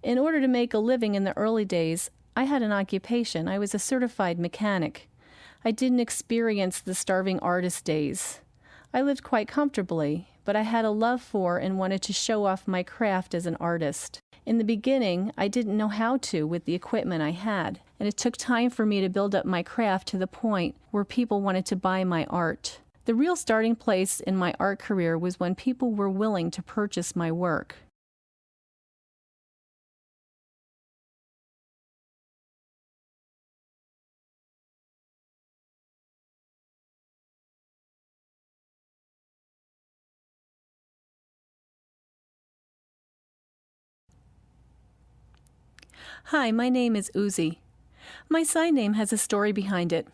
In order to make a living in the early days, I had an occupation. I was a certified mechanic. I didn't experience the starving artist days. I lived quite comfortably, but I had a love for and wanted to show off my craft as an artist. In the beginning, I didn't know how to with the equipment I had, and it took time for me to build up my craft to the point where people wanted to buy my art. The real starting place in my art career was when people were willing to purchase my work. Hi, my name is Uzi. My sign name has a story behind it.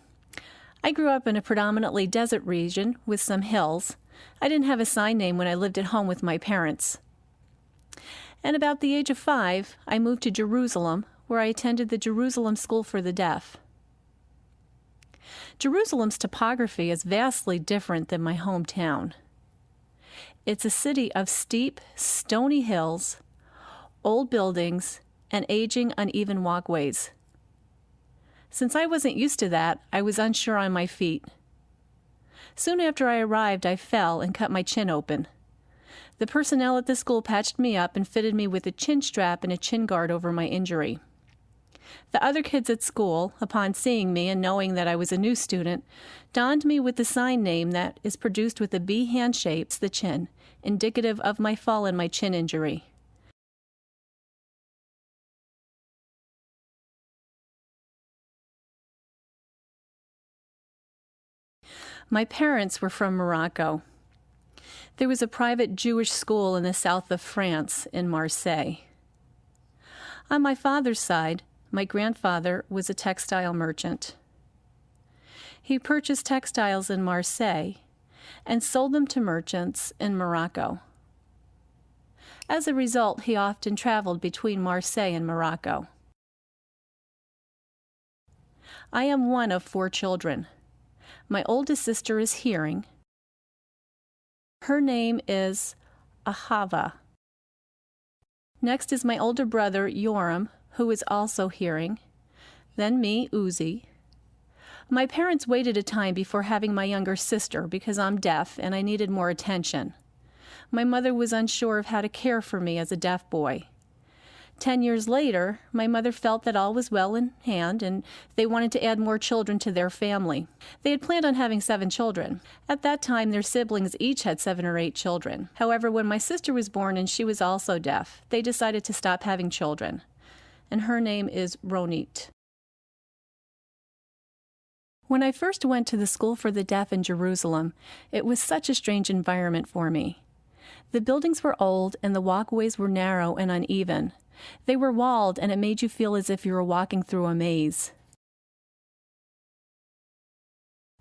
I grew up in a predominantly desert region with some hills. I didn't have a sign name when I lived at home with my parents. And about the age of 5, I moved to Jerusalem, where I attended the Jerusalem School for the Deaf. Jerusalem's topography is vastly different than my hometown. It's a city of steep, stony hills, old buildings, and aging, uneven walkways. Since I wasn't used to that, I was unsure on my feet. Soon after I arrived, I fell and cut my chin open. The personnel at the school patched me up and fitted me with a chin strap and a chin guard over my injury. The other kids at school, upon seeing me and knowing that I was a new student, donned me with the sign name that is produced with a B hand shape, the chin, indicative of my fall and my chin injury. My parents were from Morocco. There was a private Jewish school in the south of France, in Marseille. On my father's side, my grandfather was a textile merchant. He purchased textiles in Marseille and sold them to merchants in Morocco. As a result, he often traveled between Marseille and Morocco. I am one of 4 children. My oldest sister is hearing. Her name is Ahava. Next is my older brother, Yoram, who is also hearing. Then me, Uzi. My parents waited a time before having my younger sister because I'm deaf and I needed more attention. My mother was unsure of how to care for me as a deaf boy. 10 years later, my mother felt that all was well in hand and they wanted to add more children to their family. They had planned on having 7 children. At that time, their siblings each had 7 or 8 children. However, when my sister was born and she was also deaf, they decided to stop having children. And her name is Ronit. When I first went to the School for the Deaf in Jerusalem, it was such a strange environment for me. The buildings were old and the walkways were narrow and uneven. They were walled, and it made you feel as if you were walking through a maze.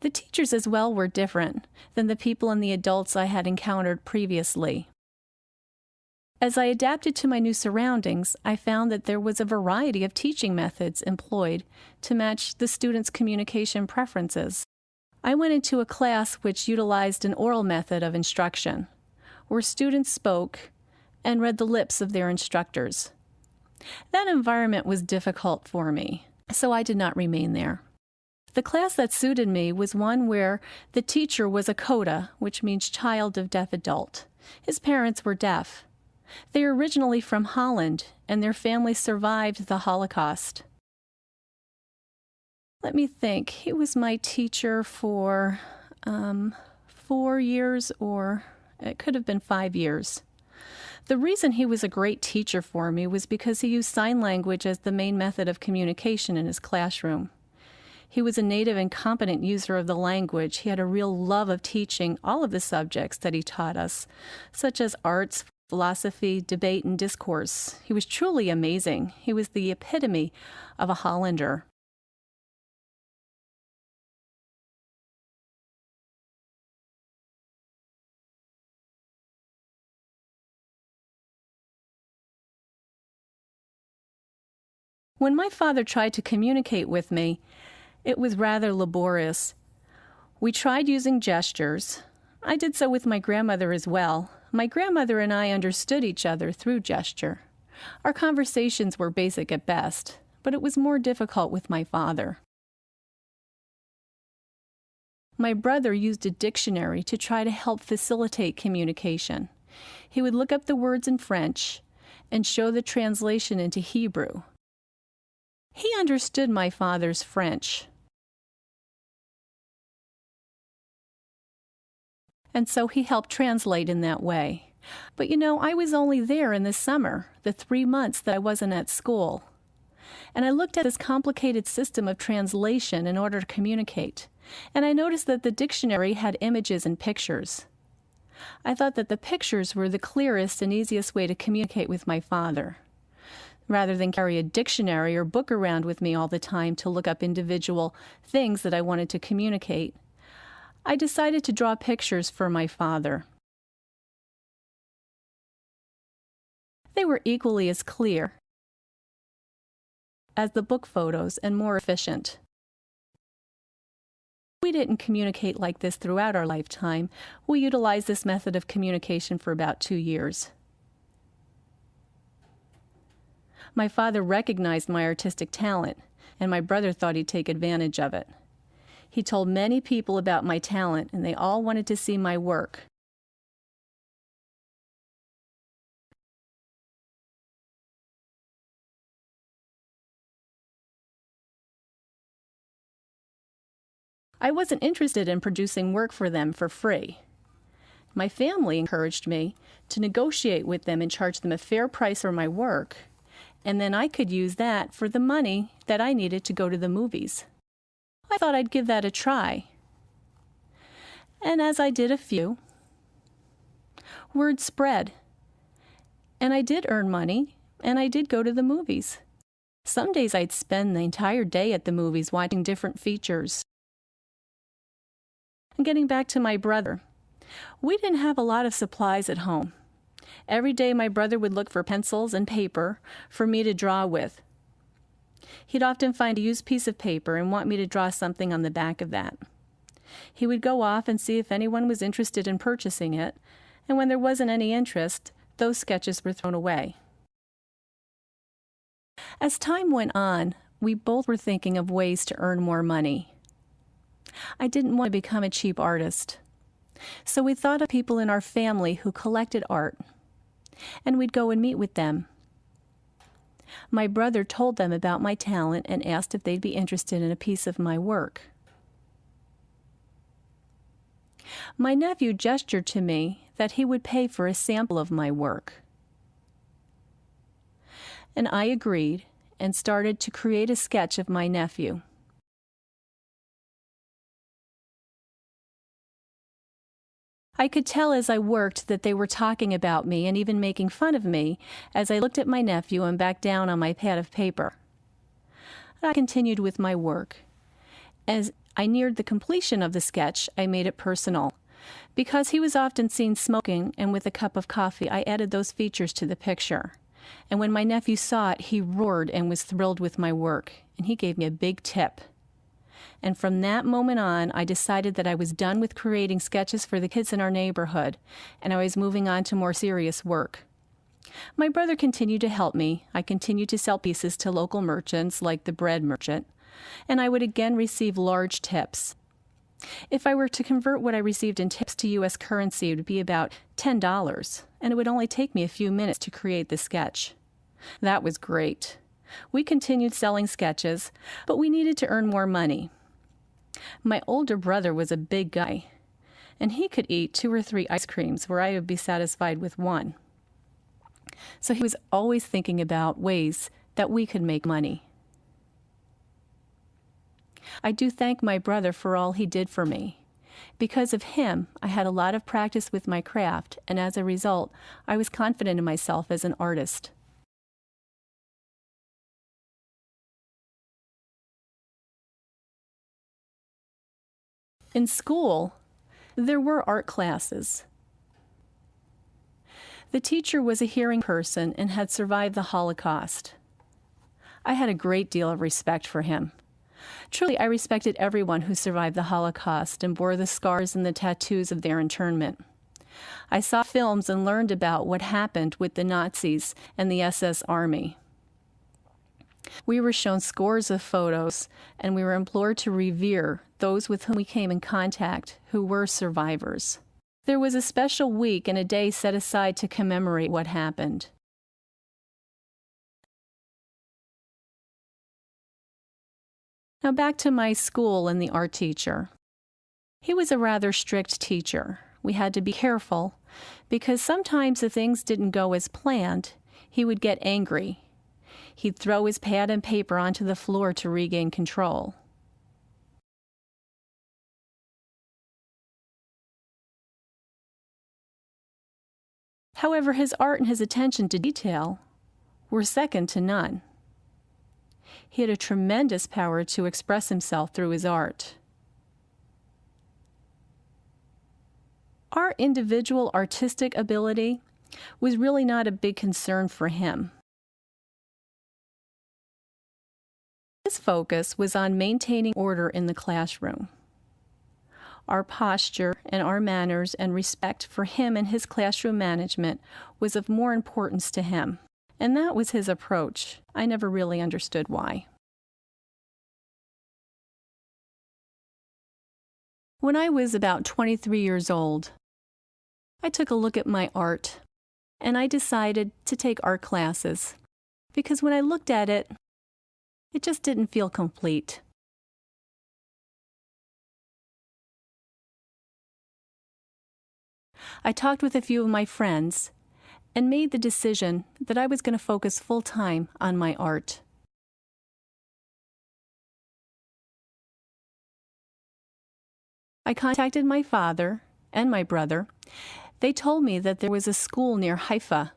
The teachers as well were different than the people and the adults I had encountered previously. As I adapted to my new surroundings, I found that there was a variety of teaching methods employed to match the students' communication preferences. I went into a class which utilized an oral method of instruction, where students spoke and read the lips of their instructors. That environment was difficult for me, so I did not remain there. The class that suited me was one where the teacher was a coda, which means child of deaf adult. His parents were deaf. They were originally from Holland, and their family survived the Holocaust. Let me think. He was my teacher for 4 years, or it could have been 5 years. The reason he was a great teacher for me was because he used sign language as the main method of communication in his classroom. He was a native and competent user of the language. He had a real love of teaching all of the subjects that he taught us, such as arts, philosophy, debate, and discourse. He was truly amazing. He was the epitome of a Hollander. When my father tried to communicate with me, it was rather laborious. We tried using gestures. I did so with my grandmother as well. My grandmother and I understood each other through gesture. Our conversations were basic at best, but it was more difficult with my father. My brother used a dictionary to try to help facilitate communication. He would look up the words in French and show the translation into Hebrew. He understood my father's French. And so he helped translate in that way. But I was only there in the summer, the 3 months that I wasn't at school. And I looked at this complicated system of translation in order to communicate. And I noticed that the dictionary had images and pictures. I thought that the pictures were the clearest and easiest way to communicate with my father. Rather than carry a dictionary or book around with me all the time to look up individual things that I wanted to communicate, I decided to draw pictures for my father. They were equally as clear as the book photos and more efficient. We didn't communicate like this throughout our lifetime. We utilized this method of communication for about 2 years. My father recognized my artistic talent, and my brother thought he'd take advantage of it. He told many people about my talent, and they all wanted to see my work. I wasn't interested in producing work for them for free. My family encouraged me to negotiate with them and charge them a fair price for my work, and then I could use that for the money that I needed to go to the movies. I thought I'd give that a try. And as I did a few, word spread. And I did earn money, and I did go to the movies. Some days I'd spend the entire day at the movies watching different features. And getting back to my brother, we didn't have a lot of supplies at home. Every day my brother would look for pencils and paper for me to draw with. He'd often find a used piece of paper and want me to draw something on the back of that. He would go off and see if anyone was interested in purchasing it, and when there wasn't any interest, those sketches were thrown away. As time went on, we both were thinking of ways to earn more money. I didn't want to become a cheap artist. So we thought of people in our family who collected art, and we'd go and meet with them. My brother told them about my talent and asked if they'd be interested in a piece of my work. My nephew gestured to me that he would pay for a sample of my work. And I agreed and started to create a sketch of my nephew. I could tell as I worked that they were talking about me and even making fun of me as I looked at my nephew and back down on my pad of paper. I continued with my work. As I neared the completion of the sketch, I made it personal. Because he was often seen smoking and with a cup of coffee, I added those features to the picture. And when my nephew saw it, he roared and was thrilled with my work, and he gave me a big tip. And from that moment on, I decided that I was done with creating sketches for the kids in our neighborhood, and I was moving on to more serious work. My brother continued to help me. I continued to sell pieces to local merchants like the bread merchant, and I would again receive large tips. If I were to convert what I received in tips to U.S. currency, it would be about $10, and it would only take me a few minutes to create the sketch. That was great. We continued selling sketches, but we needed to earn more money. My older brother was a big guy, and he could eat 2 or 3 ice creams where I would be satisfied with 1. So he was always thinking about ways that we could make money. I do thank my brother for all he did for me. Because of him, I had a lot of practice with my craft, and as a result, I was confident in myself as an artist. In school, there were art classes. The teacher was a hearing person and had survived the Holocaust. I had a great deal of respect for him. Truly, I respected everyone who survived the Holocaust and bore the scars and the tattoos of their internment. I saw films and learned about what happened with the Nazis and the SS Army. We were shown scores of photos, and we were implored to revere those with whom we came in contact who were survivors. There was a special week and a day set aside to commemorate what happened. Now back to my school and the art teacher. He was a rather strict teacher. We had to be careful because sometimes if things didn't go as planned, he would get angry. He'd throw his pad and paper onto the floor to regain control. However, his art and his attention to detail were second to none. He had a tremendous power to express himself through his art. Our individual artistic ability was really not a big concern for him. His focus was on maintaining order in the classroom. Our posture and our manners and respect for him and his classroom management was of more importance to him. And that was his approach. I never really understood why. When I was about 23 years old, I took a look at my art, and I decided to take art classes, because when I looked at it, it just didn't feel complete. I talked with a few of my friends and made the decision that I was going to focus full-time on my art. I contacted my father and my brother. They told me that there was a school near Haifa.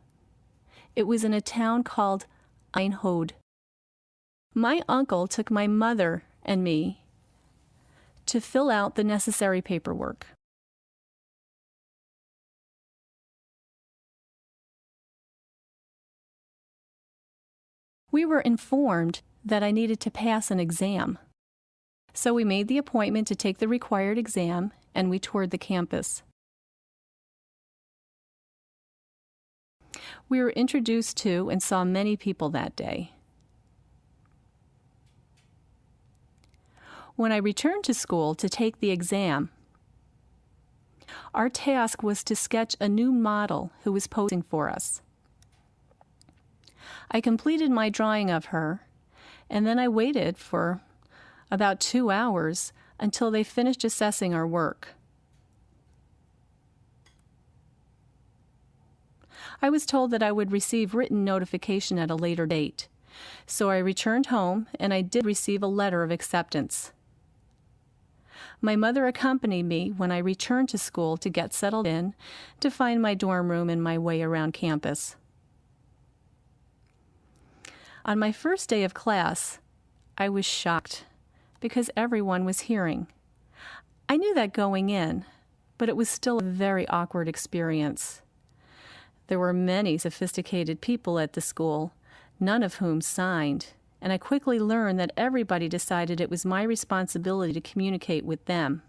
It was in a town called Ein Hod. My uncle took my mother and me to fill out the necessary paperwork. We were informed that I needed to pass an exam. So we made the appointment to take the required exam, and we toured the campus. We were introduced to and saw many people that day. When I returned to school to take the exam, our task was to sketch a new model who was posing for us. I completed my drawing of her, and then I waited for about 2 hours until they finished assessing our work. I was told that I would receive written notification at a later date, so I returned home and I did receive a letter of acceptance. My mother accompanied me when I returned to school to get settled in, to find my dorm room and my way around campus. On my first day of class, I was shocked because everyone was hearing. I knew that going in, but it was still a very awkward experience. There were many sophisticated people at the school, none of whom signed, and I quickly learned that everybody decided it was my responsibility to communicate with them.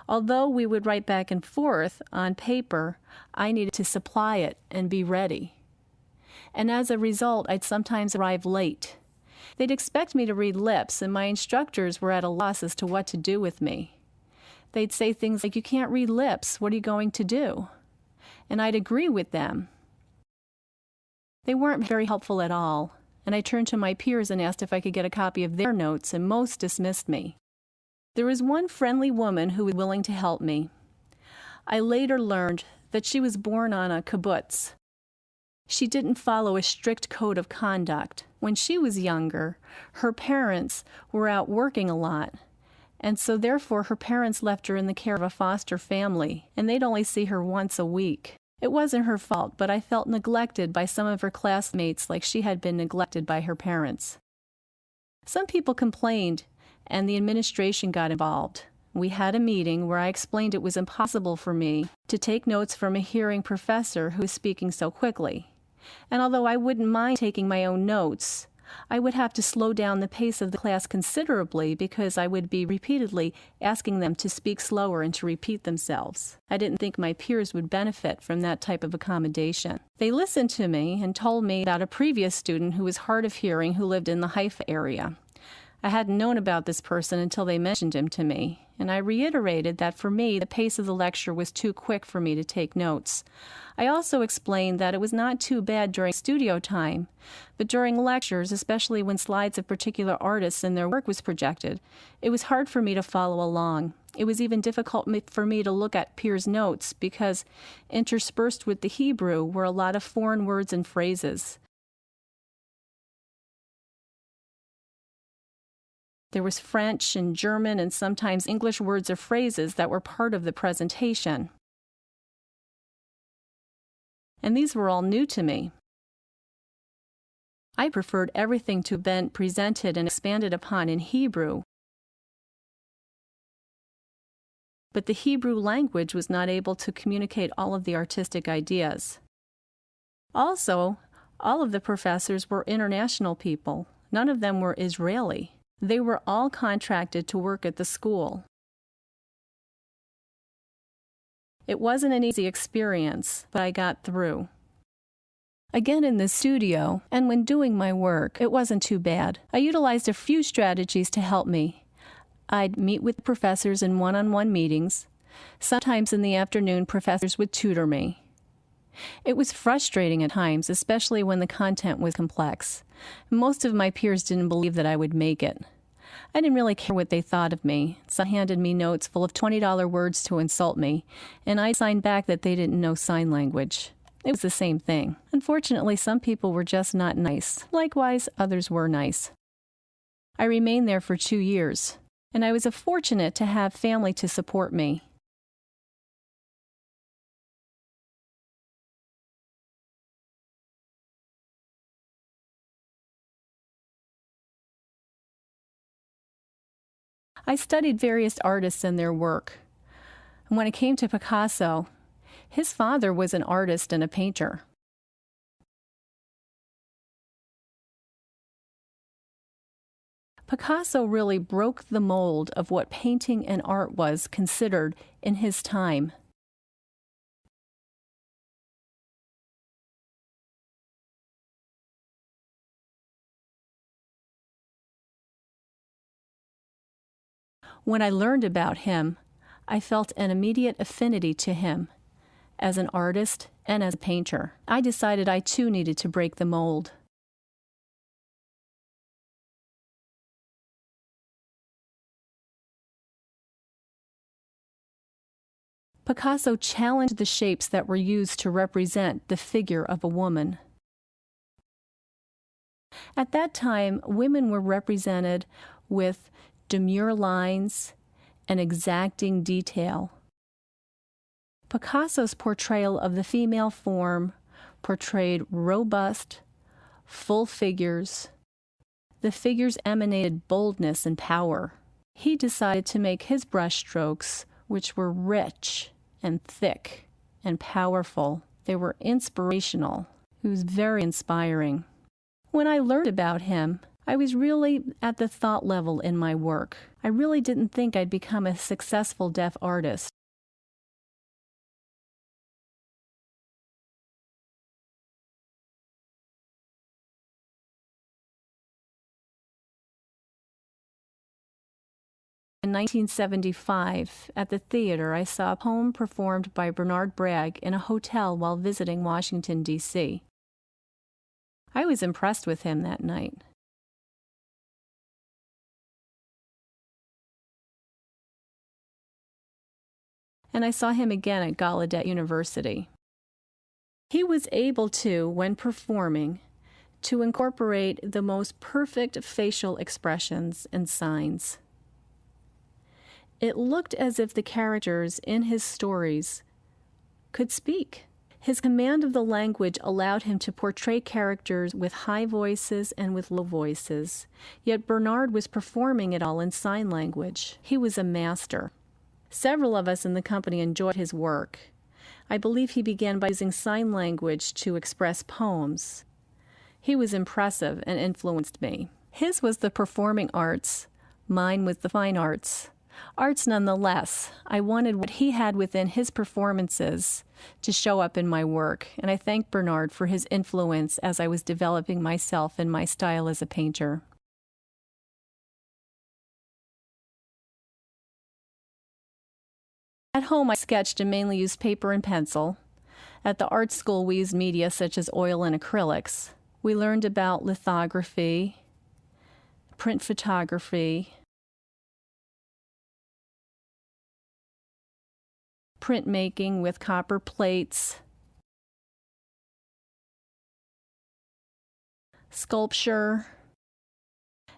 Although we would write back and forth on paper, I needed to supply it and be ready. And as a result, I'd sometimes arrive late. They'd expect me to read lips, and my instructors were at a loss as to what to do with me. They'd say things like, "You can't read lips, what are you going to do?" And I'd agree with them. They weren't very helpful at all, and I turned to my peers and asked if I could get a copy of their notes, and most dismissed me. There was one friendly woman who was willing to help me. I later learned that she was born on a kibbutz. She didn't follow a strict code of conduct. When she was younger, her parents were out working a lot, and so therefore her parents left her in the care of a foster family, and they'd only see her once a week. It wasn't her fault, but I felt neglected by some of her classmates like she had been neglected by her parents. Some people complained, and the administration got involved. We had a meeting where I explained it was impossible for me to take notes from a hearing professor who was speaking so quickly. And although I wouldn't mind taking my own notes, I would have to slow down the pace of the class considerably because I would be repeatedly asking them to speak slower and to repeat themselves. I didn't think my peers would benefit from that type of accommodation. They listened to me and told me about a previous student who was hard of hearing who lived in the Haifa area. I hadn't known about this person until they mentioned him to me, and I reiterated that for me, the pace of the lecture was too quick for me to take notes. I also explained that it was not too bad during studio time, but during lectures, especially when slides of particular artists and their work was projected, it was hard for me to follow along. It was even difficult for me to look at peers' notes because interspersed with the Hebrew were a lot of foreign words and phrases. There was French and German and sometimes English words or phrases that were part of the presentation. And these were all new to me. I preferred everything to have been presented and expanded upon in Hebrew. But the Hebrew language was not able to communicate all of the artistic ideas. Also, all of the professors were international people. None of them were Israeli. They were all contracted to work at the school. It wasn't an easy experience, but I got through. Again in the studio, and when doing my work, it wasn't too bad. I utilized a few strategies to help me. I'd meet with professors in one-on-one meetings. Sometimes in the afternoon, professors would tutor me. It was frustrating at times, especially when the content was complex. Most of my peers didn't believe that I would make it. I didn't really care what they thought of me. Some handed me notes full of $20 words to insult me, and I signed back that they didn't know sign language. It was the same thing. Unfortunately, some people were just not nice. Likewise, others were nice. I remained there for 2 years, and I was fortunate to have family to support me. I studied various artists and their work. And when it came to Picasso, his father was an artist and a painter. Picasso really broke the mold of what painting and art was considered in his time. When I learned about him, I felt an immediate affinity to him as an artist and as a painter. I decided I too needed to break the mold. Picasso challenged the shapes that were used to represent the figure of a woman. At that time, women were represented with demure lines and exacting detail. Picasso's portrayal of the female form portrayed robust, full figures. The figures emanated boldness and power. He decided to make his brushstrokes, which were rich and thick and powerful. They were inspirational. It was very inspiring. When I learned about him, I was really at the thought level in my work. I really didn't think I'd become a successful deaf artist. In 1975, at the theater, I saw a poem performed by Bernard Bragg in a hotel while visiting Washington, D.C. I was impressed with him that night. And I saw him again at Gallaudet University. He was able to, when performing, to incorporate the most perfect facial expressions and signs. It looked as if the characters in his stories could speak. His command of the language allowed him to portray characters with high voices and with low voices, yet Bernard was performing it all in sign language. He was a master. Several of us in the company enjoyed his work. I believe he began by using sign language to express poems. He was impressive and influenced me. His was the performing arts, mine was the fine arts. Arts nonetheless. I wanted what he had within his performances to show up in my work, and I thank Bernard for his influence as I was developing myself and my style as a painter. At home, I sketched and mainly used paper and pencil. At the art school, we used media such as oil and acrylics. We learned about lithography, print photography, printmaking with copper plates, sculpture,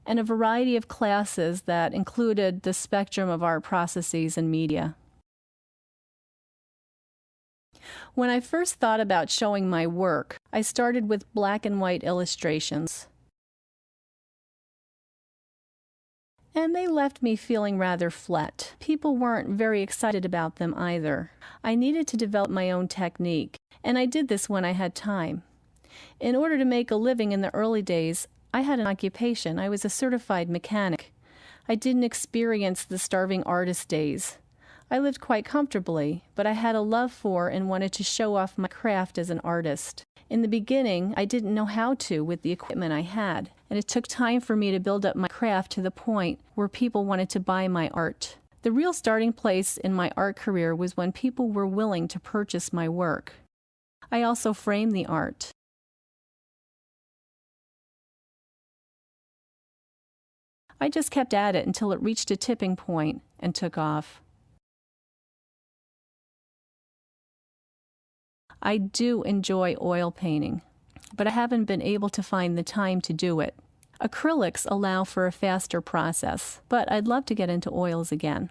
and a variety of classes that included the spectrum of art processes and media. When I first thought about showing my work, I started with black and white illustrations. And they left me feeling rather flat. People weren't very excited about them either. I needed to develop my own technique, and I did this when I had time. In order to make a living in the early days, I had an occupation. I was a certified mechanic. I didn't experience the starving artist days. I lived quite comfortably, but I had a love for and wanted to show off my craft as an artist. In the beginning, I didn't know how to with the equipment I had, and it took time for me to build up my craft to the point where people wanted to buy my art. The real starting place in my art career was when people were willing to purchase my work. I also framed the art. I just kept at it until it reached a tipping point and took off. I do enjoy oil painting, but I haven't been able to find the time to do it. Acrylics allow for a faster process, but I'd love to get into oils again.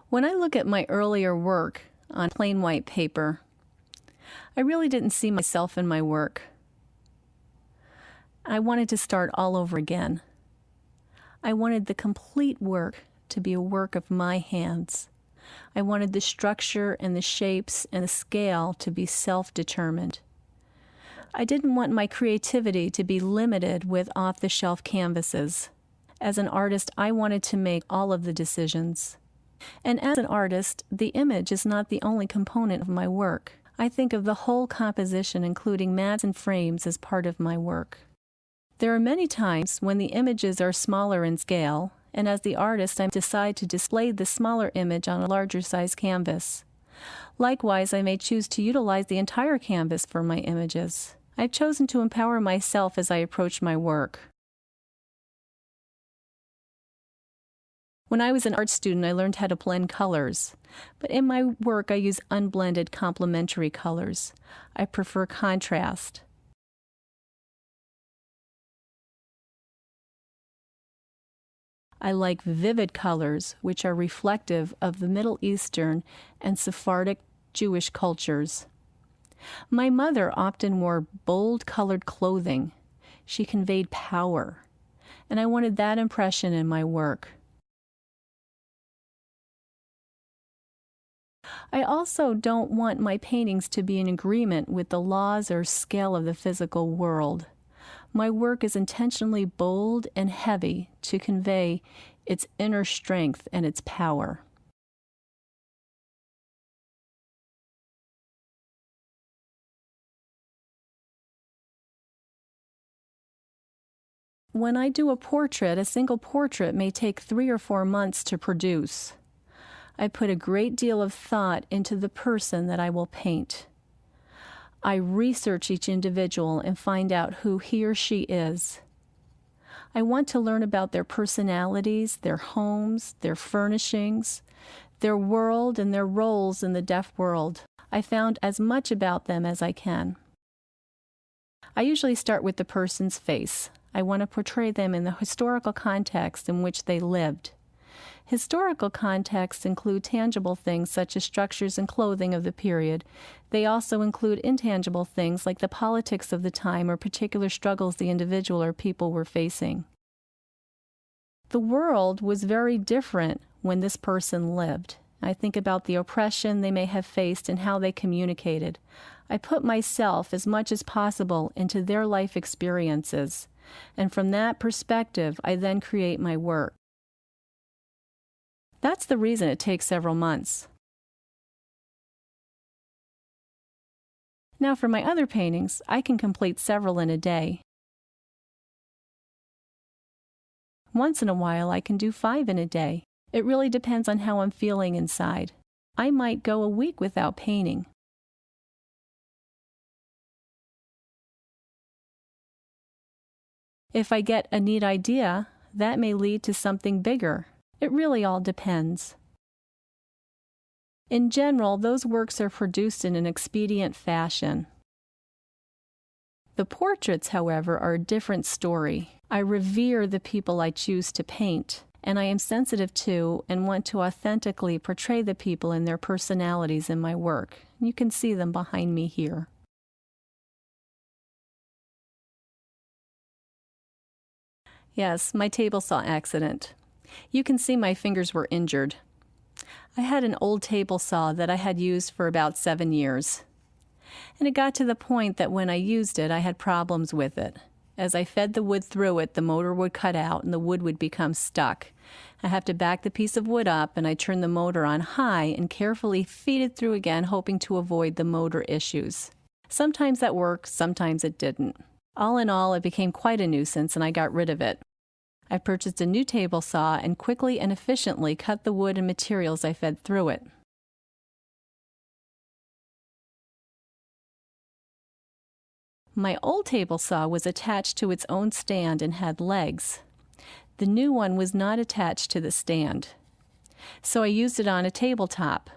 When I look at my earlier work on plain white paper, I really didn't see myself in my work. I wanted to start all over again. I wanted the complete work to be a work of my hands. I wanted the structure and the shapes and the scale to be self-determined. I didn't want my creativity to be limited with off-the-shelf canvases. As an artist, I wanted to make all of the decisions. And as an artist, the image is not the only component of my work. I think of the whole composition, including mats and frames, as part of my work. There are many times when the images are smaller in scale, and as the artist, I decide to display the smaller image on a larger size canvas. Likewise, I may choose to utilize the entire canvas for my images. I've chosen to empower myself as I approach my work. When I was an art student, I learned how to blend colors, but in my work, I use unblended complementary colors. I prefer contrast. I like vivid colors, which are reflective of the Middle Eastern and Sephardic Jewish cultures. My mother often wore bold-colored clothing. She conveyed power, and I wanted that impression in my work. I also don't want my paintings to be in agreement with the laws or scale of the physical world. My work is intentionally bold and heavy to convey its inner strength and its power. When I do a portrait, a single portrait may take 3 or 4 months to produce. I put a great deal of thought into the person that I will paint. I research each individual and find out who he or she is. I want to learn about their personalities, their homes, their furnishings, their world, and their roles in the deaf world. I found as much about them as I can. I usually start with the person's face. I want to portray them in the historical context in which they lived. Historical contexts include tangible things such as structures and clothing of the period. They also include intangible things like the politics of the time or particular struggles the individual or people were facing. The world was very different when this person lived, I think about the oppression they may have faced and how they communicated. I put myself as much as possible into their life experiences, and from that perspective, I then create my work. That's the reason it takes several months. Now for my other paintings, I can complete several in a day. Once in a while, I can do 5 in a day. It really depends on how I'm feeling inside. I might go a week without painting. If I get a neat idea, that may lead to something bigger. It really all depends. In general, those works are produced in an expedient fashion. The portraits, however, are a different story. I revere the people I choose to paint, and I am sensitive to and want to authentically portray the people and their personalities in my work. You can see them behind me here. Yes, my table saw accident. You can see my fingers were injured. I had an old table saw that I had used for about 7 years. And it got to the point that when I used it, I had problems with it. As I fed the wood through it, the motor would cut out and the wood would become stuck. I have to back the piece of wood up, and I turn the motor on high and carefully feed it through again, hoping to avoid the motor issues. Sometimes that worked, sometimes it didn't. All in all, it became quite a nuisance, and I got rid of it. I purchased a new table saw and quickly and efficiently cut the wood and materials I fed through it. My old table saw was attached to its own stand and had legs. The new one was not attached to the stand. So I used it on a tabletop.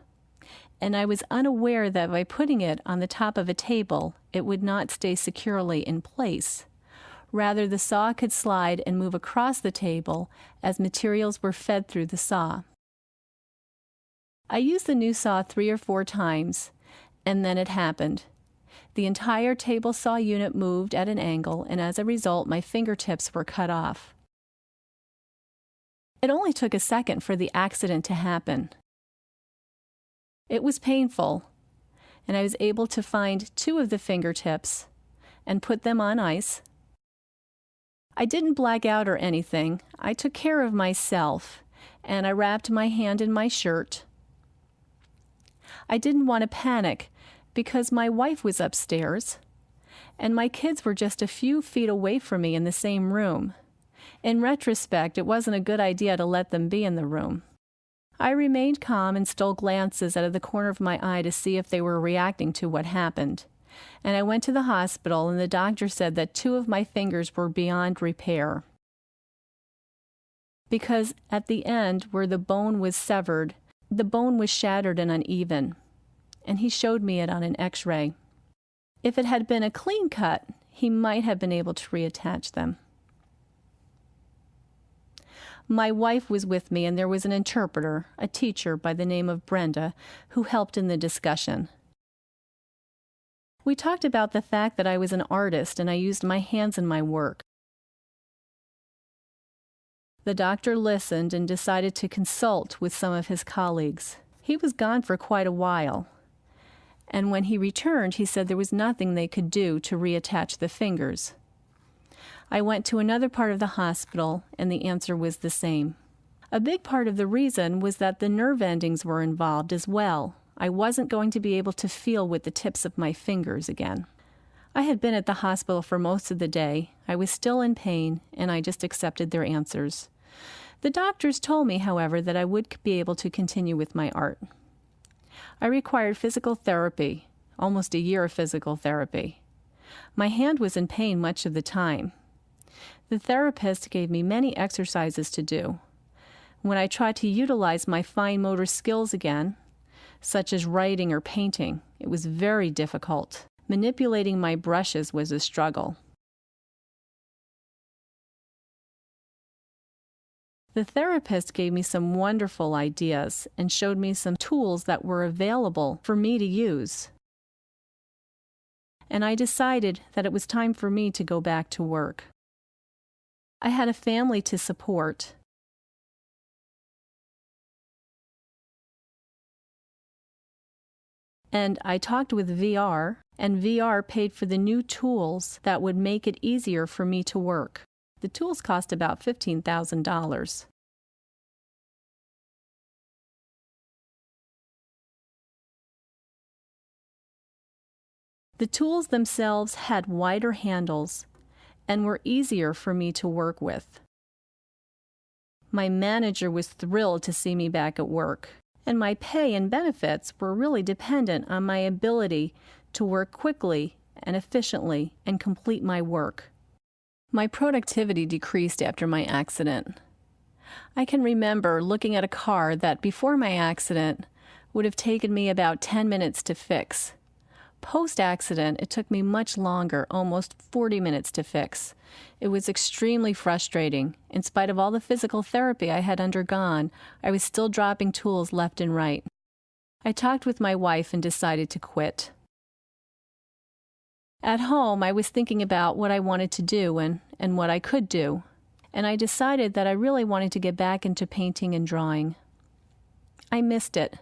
And I was unaware that by putting it on the top of a table, it would not stay securely in place. Rather, the saw could slide and move across the table as materials were fed through the saw. I used the new saw 3 or 4 times, and then it happened. The entire table saw unit moved at an angle, and as a result, my fingertips were cut off. It only took a second for the accident to happen. It was painful, and I was able to find 2 of the fingertips and put them on ice. I didn't black out or anything. I took care of myself, and I wrapped my hand in my shirt. I didn't want to panic because my wife was upstairs, and my kids were just a few feet away from me in the same room. In retrospect, it wasn't a good idea to let them be in the room. I remained calm and stole glances out of the corner of my eye to see if they were reacting to what happened. And I went to the hospital, and the doctor said that 2 of my fingers were beyond repair. Because at the end, where the bone was severed, the bone was shattered and uneven, and he showed me it on an X-ray. If it had been a clean cut, he might have been able to reattach them. My wife was with me, and there was an interpreter, a teacher by the name of Brenda, who helped in the discussion. We talked about the fact that I was an artist and I used my hands in my work. The doctor listened and decided to consult with some of his colleagues. He was gone for quite a while, and when he returned, he said there was nothing they could do to reattach the fingers. I went to another part of the hospital, and the answer was the same. A big part of the reason was that the nerve endings were involved as well. I wasn't going to be able to feel with the tips of my fingers again. I had been at the hospital for most of the day. I was still in pain, and I just accepted their answers. The doctors told me, however, that I would be able to continue with my art. I required physical therapy, almost a year of physical therapy. My hand was in pain much of the time. The therapist gave me many exercises to do. When I tried to utilize my fine motor skills again, such as writing or painting, it was very difficult. Manipulating my brushes was a struggle. The therapist gave me some wonderful ideas and showed me some tools that were available for me to use. And I decided that it was time for me to go back to work. I had a family to support. And I talked with VR, and VR paid for the new tools that would make it easier for me to work. The tools cost about $15,000. The tools themselves had wider handles and were easier for me to work with. My manager was thrilled to see me back at work, and my pay and benefits were really dependent on my ability to work quickly and efficiently and complete my work. My productivity decreased after my accident. I can remember looking at a car that before my accident would have taken me about 10 minutes to fix. Post-accident, it took me much longer, almost 40 minutes to fix. It was extremely frustrating. In spite of all the physical therapy I had undergone, I was still dropping tools left and right. I talked with my wife and decided to quit. At home, I was thinking about what I wanted to do and what I could do, and I decided that I really wanted to get back into painting and drawing. I missed it.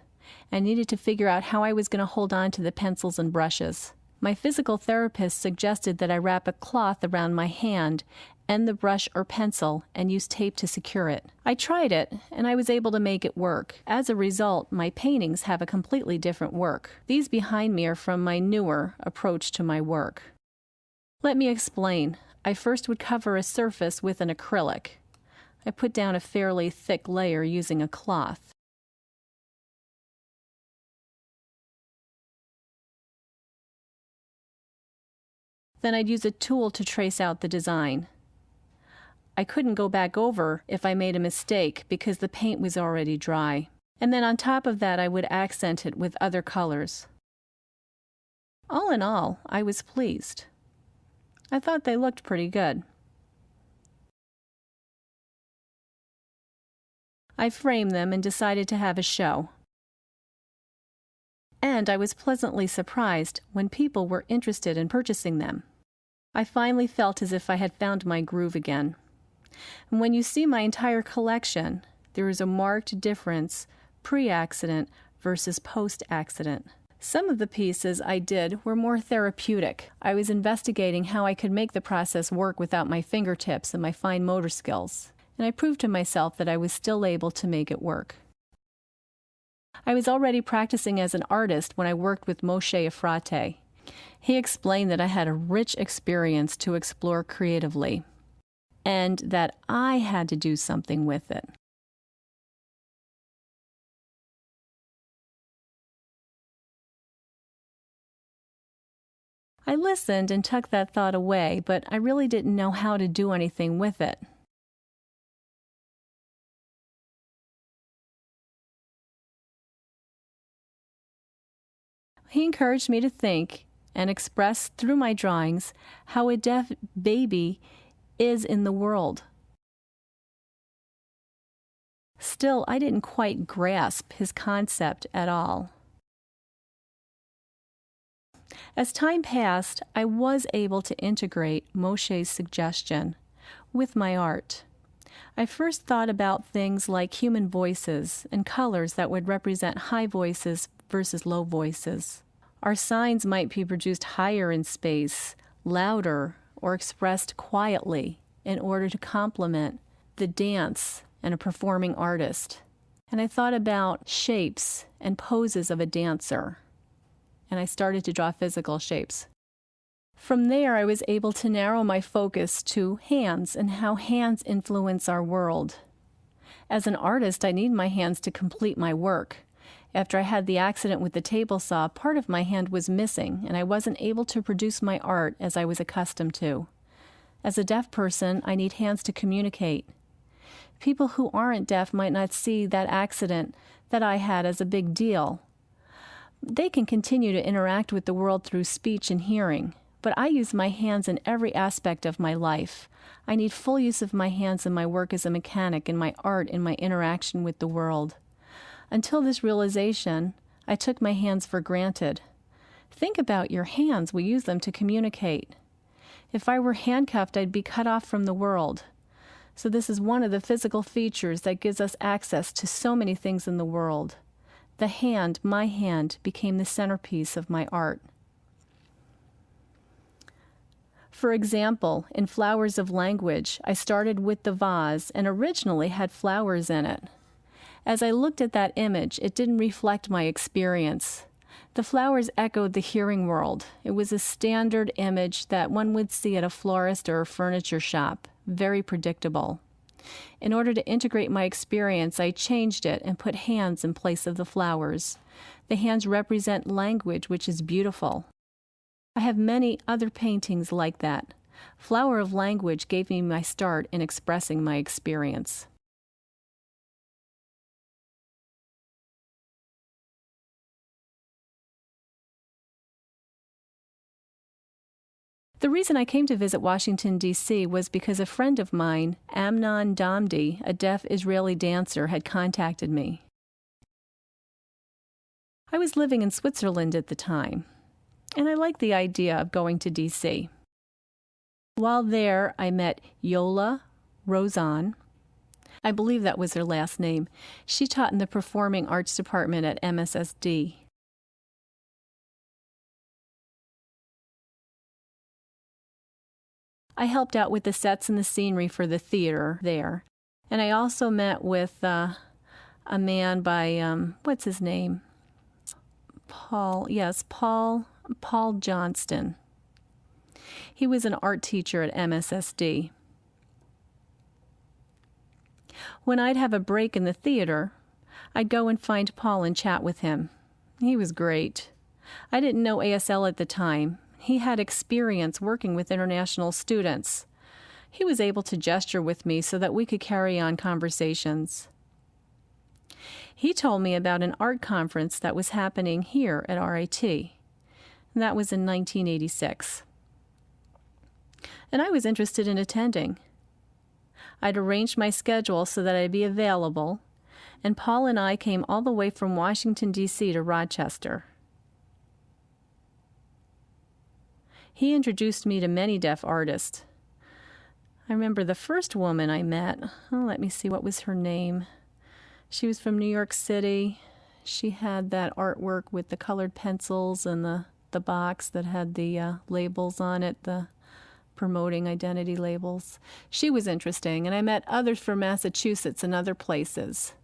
I needed to figure out how I was going to hold on to the pencils and brushes. My physical therapist suggested that I wrap a cloth around my hand and the brush or pencil and use tape to secure it. I tried it, and I was able to make it work. As a result, my paintings have a completely different work. These behind me are from my newer approach to my work. Let me explain. I first would cover a surface with an acrylic. I put down a fairly thick layer using a cloth. Then I'd use a tool to trace out the design. I couldn't go back over if I made a mistake because the paint was already dry. And then on top of that, I would accent it with other colors. All in all, I was pleased. I thought they looked pretty good. I framed them and decided to have a show. And I was pleasantly surprised when people were interested in purchasing them. I finally felt as if I had found my groove again. And when you see my entire collection, there is a marked difference pre-accident versus post-accident. Some of the pieces I did were more therapeutic. I was investigating how I could make the process work without my fingertips and my fine motor skills. And I proved to myself that I was still able to make it work. I was already practicing as an artist when I worked with Moshe Efrate. He explained that I had a rich experience to explore creatively, and that I had to do something with it. I listened and tucked that thought away, but I really didn't know how to do anything with it. He encouraged me to think and express through my drawings how a deaf baby is in the world. Still, I didn't quite grasp his concept at all. As time passed, I was able to integrate Moshe's suggestion with my art. I first thought about things like human voices and colors that would represent high voices versus low voices. Our signs might be produced higher in space, louder, or expressed quietly in order to complement the dance and a performing artist. And I thought about shapes and poses of a dancer, and I started to draw physical shapes. From there, I was able to narrow my focus to hands and how hands influence our world. As an artist, I need my hands to complete my work. After I had the accident with the table saw, part of my hand was missing, and I wasn't able to produce my art as I was accustomed to. As a deaf person, I need hands to communicate. People who aren't deaf might not see that accident that I had as a big deal. They can continue to interact with the world through speech and hearing, but I use my hands in every aspect of my life. I need full use of my hands in my work as a mechanic, in my art, in my interaction with the world. Until this realization, I took my hands for granted. Think about your hands. We use them to communicate. If I were handcuffed, I'd be cut off from the world. So this is one of the physical features that gives us access to so many things in the world. The hand, my hand, became the centerpiece of my art. For example, in Flowers of Language, I started with the vase and originally had flowers in it. As I looked at that image, it didn't reflect my experience. The flowers echoed the hearing world. It was a standard image that one would see at a florist or a furniture shop, very predictable. In order to integrate my experience, I changed it and put hands in place of the flowers. The hands represent language, which is beautiful. I have many other paintings like that. Flower of Language gave me my start in expressing my experience. The reason I came to visit Washington, D.C. was because a friend of mine, Amnon Damdi, a deaf Israeli dancer, had contacted me. I was living in Switzerland at the time, and I liked the idea of going to D.C. While there, I met Yola Rozan. I believe that was her last name. She taught in the Performing Arts Department at MSSD. I helped out with the sets and the scenery for the theater there. And I also met with a man by, what's his name? Paul Johnston. He was an art teacher at MSSD. When I'd have a break in the theater, I'd go and find Paul and chat with him. He was great. I didn't know ASL at the time. He had experience working with international students. He was able to gesture with me so that we could carry on conversations. He told me about an art conference that was happening here at RIT. And that was in 1986. And I was interested in attending. I'd arranged my schedule so that I'd be available, and Paul and I came all the way from Washington, D.C. to Rochester. He introduced me to many deaf artists. I remember the first woman I met. Let me see, what was her name? She was from New York City. She had that artwork with the colored pencils and the box that had the labels on it, the promoting identity labels. She was interesting, and I met others from Massachusetts and other places.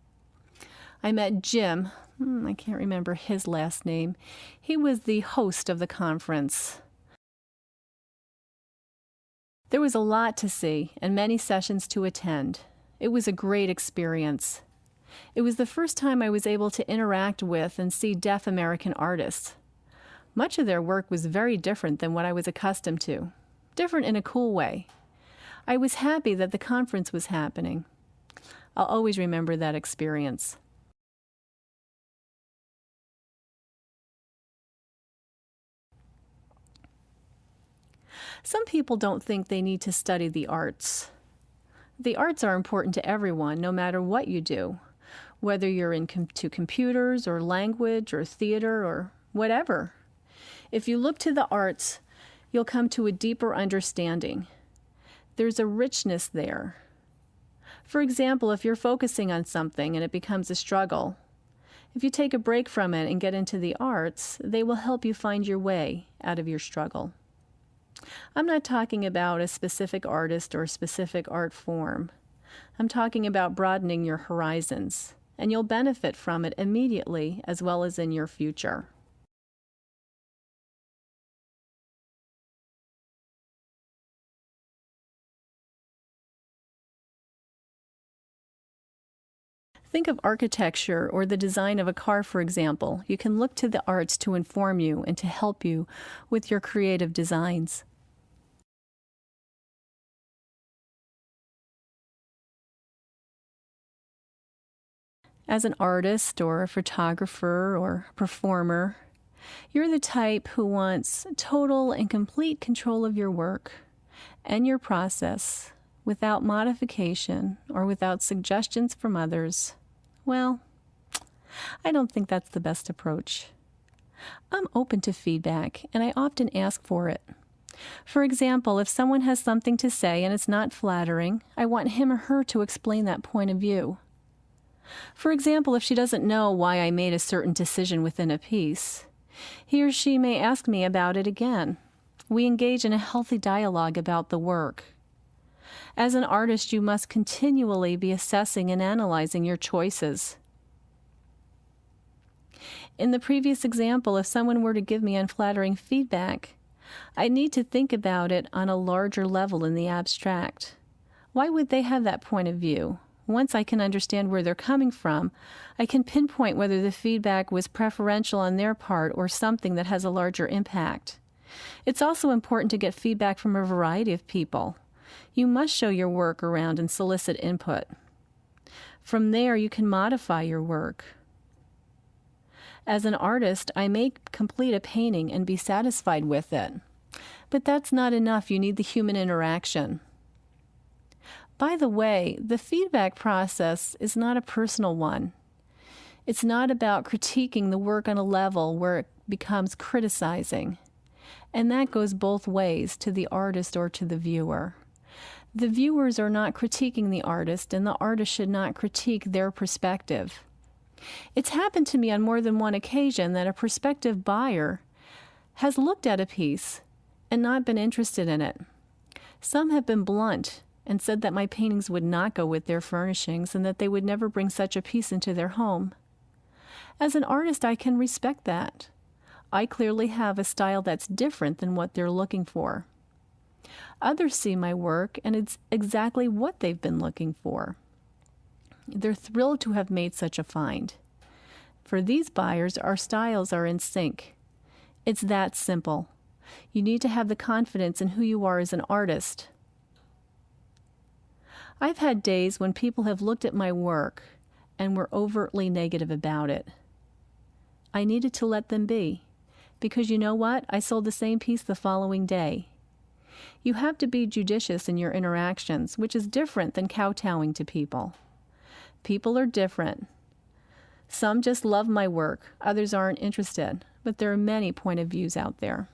I met Jim. I can't remember his last name. He was the host of the conference. There was a lot to see and many sessions to attend. It was a great experience. It was the first time I was able to interact with and see deaf American artists. Much of their work was very different than what I was accustomed to. Different in a cool way. I was happy that the conference was happening. I'll always remember that experience. Some people don't think they need to study the arts. The arts are important to everyone, no matter what you do, whether you're into computers or language or theater or whatever. If you look to the arts, you'll come to a deeper understanding. There's a richness there. For example, if you're focusing on something and it becomes a struggle, if you take a break from it and get into the arts, they will help you find your way out of your struggle. I'm not talking about a specific artist or a specific art form. I'm talking about broadening your horizons, and you'll benefit from it immediately as well as in your future. Think of architecture or the design of a car, for example. You can look to the arts to inform you and to help you with your creative designs. As an artist or a photographer or performer, you're the type who wants total and complete control of your work and your process without modification or without suggestions from others. Well, I don't think that's the best approach. I'm open to feedback, and I often ask for it. For example, if someone has something to say and it's not flattering, I want him or her to explain that point of view. For example, if she doesn't know why I made a certain decision within a piece, he or she may ask me about it again. We engage in a healthy dialogue about the work. As an artist, you must continually be assessing and analyzing your choices. In the previous example, if someone were to give me unflattering feedback, I need to think about it on a larger level in the abstract. Why would they have that point of view? Once I can understand where they're coming from, I can pinpoint whether the feedback was preferential on their part or something that has a larger impact. It's also important to get feedback from a variety of people. You must show your work around and solicit input. From there, you can modify your work. As an artist, I may complete a painting and be satisfied with it. But that's not enough. You need the human interaction. By the way, the feedback process is not a personal one. It's not about critiquing the work on a level where it becomes criticizing. And that goes both ways, to the artist or to the viewer. The viewers are not critiquing the artist, and the artist should not critique their perspective. It's happened to me on more than one occasion that a prospective buyer has looked at a piece and not been interested in it. Some have been blunt and said that my paintings would not go with their furnishings and that they would never bring such a piece into their home. As an artist, I can respect that. I clearly have a style that's different than what they're looking for. Others see my work, and it's exactly what they've been looking for. They're thrilled to have made such a find. For these buyers, our styles are in sync. It's that simple. You need to have the confidence in who you are as an artist. I've had days when people have looked at my work and were overtly negative about it. I needed to let them be, because you know what? I sold the same piece the following day. You have to be judicious in your interactions, which is different than kowtowing to people. People are different. Some just love my work, others aren't interested, but there are many point of views out there.